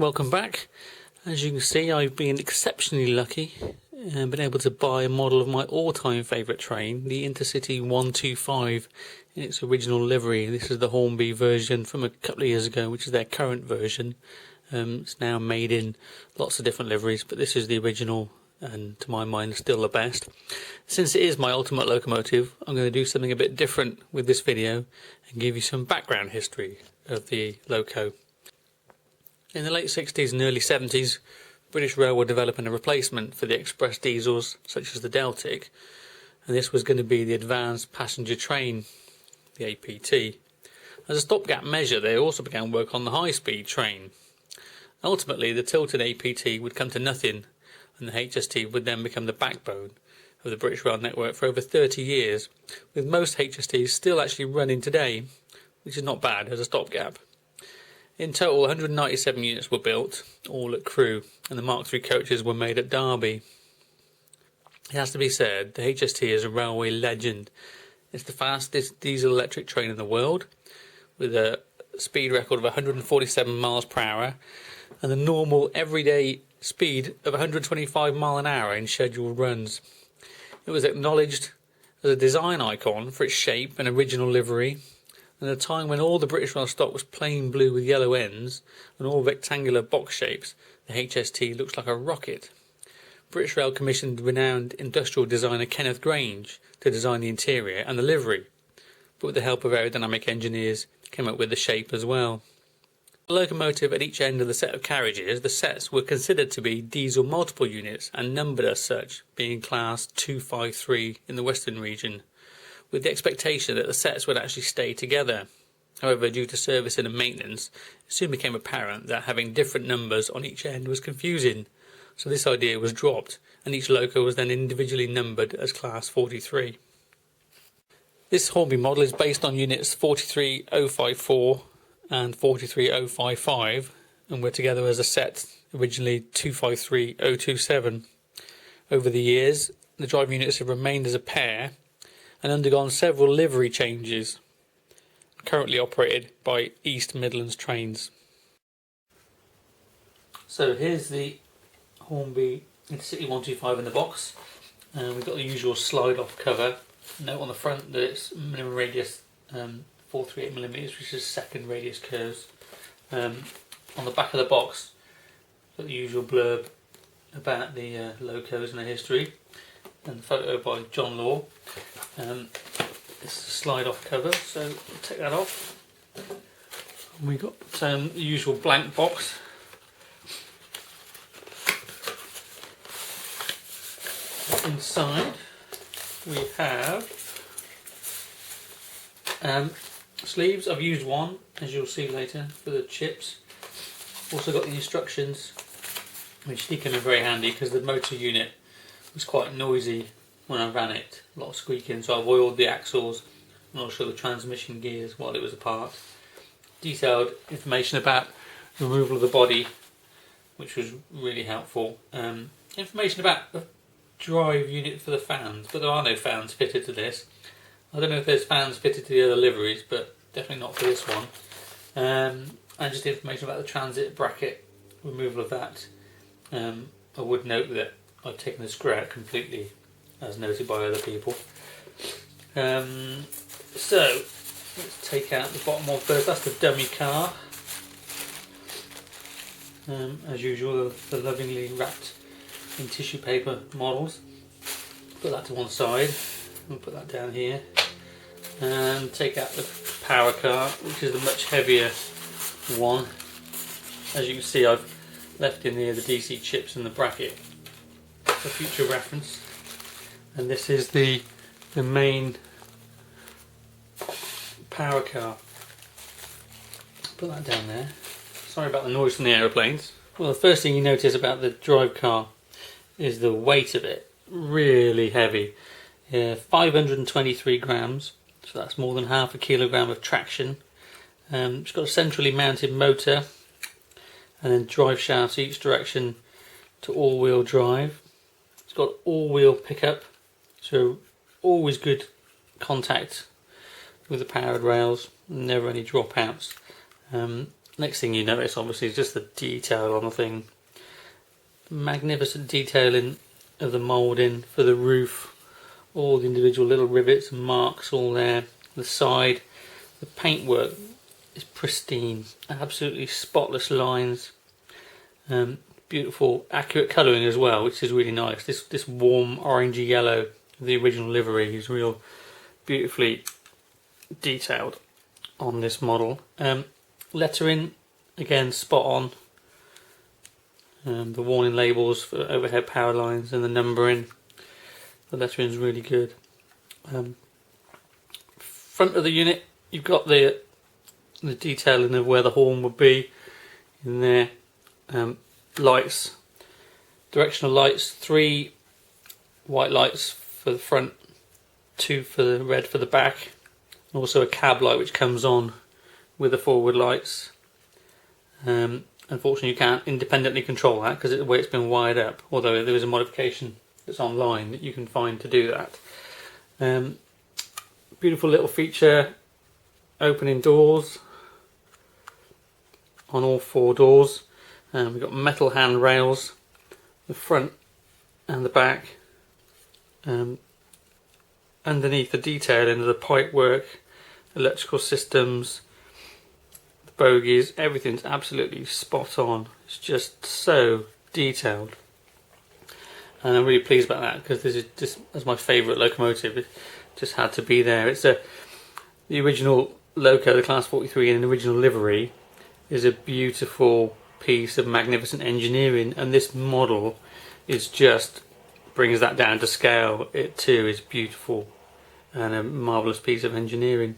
Welcome back. As you can see, I've been exceptionally lucky and been able to buy a model of my all-time favourite train, the Intercity 125, in its original livery. This is the Hornby version from a couple of years ago, which is their current version. It's now made in lots of different liveries, but this is the original and to my mind still the best. Since it is my ultimate locomotive, I'm going to do something a bit different with this video and give you some background history of the loco. In the late 60s and early 70s, British Rail were developing a replacement for the express diesels such as the Deltic, and this was going to be the Advanced Passenger Train, the APT. As a stopgap measure, they also began work on the high-speed train. Ultimately, the tilted APT would come to nothing, and the HST would then become the backbone of the British Rail network for over 30 years, with most HSTs still actually running today, which is not bad as a stopgap. In total, 197 units were built, all at Crewe, and the Mark III coaches were made at Derby. It has to be said, the HST is a railway legend. It's the fastest diesel-electric train in the world, with a speed record of 147 miles per hour, and the normal everyday speed of 125 miles an hour in scheduled runs. It was acknowledged as a design icon for its shape and original livery. At a time when all the British Rail stock was plain blue with yellow ends and all rectangular box shapes, the HST looks like a rocket. British Rail commissioned renowned industrial designer Kenneth Grange to design the interior and the livery, but with the help of aerodynamic engineers came up with the shape as well. The locomotive at each end of the set of carriages, the sets were considered to be diesel multiple units and numbered as such, being class 253 in the Western region, with the expectation that the sets would actually stay together. However, due to servicing and maintenance, it soon became apparent that having different numbers on each end was confusing, so this idea was dropped, and each loco was then individually numbered as class 43. This Hornby model is based on units 43054 and 43055, and were together as a set, originally 253027. Over the years, the driving units have remained as a pair, and undergone several livery changes, currently operated by East Midlands Trains. So here's the Hornby Intercity 125 in the box, and we've got the usual slide off cover. Note on the front that it's minimum radius 438mm, which is second radius curves. On the back of the box, got the usual blurb about the locos and their history, and the photo by John Law. This is a slide off cover, so we'll take that off. We got the usual blank box. Inside we have sleeves. I've used one, as you'll see later, for the chips. Also got the instructions, which did come in very handy because the motor unit was quite noisy when I ran it, a lot of squeaking, so I've oiled the axles and also the transmission gears while it was apart. Detailed information about the removal of the body, which was really helpful. Information about the drive unit for the fans, but there are no fans fitted to this. I don't know if there's fans fitted to the other liveries, but definitely not for this one. And just information about the transit bracket, removal of that. I would note that I've taken the screw out completely, as noted by other people. So let's take out the bottom one first. That's the dummy car. As usual, the lovingly wrapped in tissue paper models. Put that to one side. We'll put that down here. And take out the power car, which is the much heavier one. As you can see, I've left in here the DC chips and the bracket for future reference. And this is the main power car. Put that down there. Sorry about the noise from the aeroplanes. Well, the first thing you notice about the drive car is the weight of it. Really heavy. 523 grams, so that's more than half a kilogram of traction. It's got a centrally mounted motor and then drive shafts each direction to all-wheel drive. It's got all-wheel pickup, so always good contact with the powered rails, never any dropouts. Next thing you notice obviously is just the detail on the thing. Magnificent detailing of the moulding for the roof, all the individual little rivets and marks all there. The side, the paintwork is pristine, absolutely spotless lines, beautiful accurate colouring as well, which is really nice. This warm orangey yellow of the original livery is real beautifully detailed on this model. Lettering again spot on. The warning labels for overhead power lines and the numbering, the lettering is really good. Front of the unit, you've got the detailing of where the horn would be in there. Lights, directional lights, 3 white lights for the front, 2 for the red for the back, and also a cab light which comes on with the forward lights. Unfortunately you can't independently control that because of the way it's been wired up, although there is a modification that's online that you can find to do that. Beautiful little feature, opening doors on all 4 doors. We've got metal handrails, the front and the back. Underneath the detailing of the pipe work, electrical systems, the bogies, everything's absolutely spot on. It's just so detailed, and I'm really pleased about that because this is just as my favourite locomotive. It just had to be there. It's the original loco, the Class 43 in an original livery, is a beautiful piece of magnificent engineering, and this model is just brings that down to scale. It too is beautiful and a marvellous piece of engineering.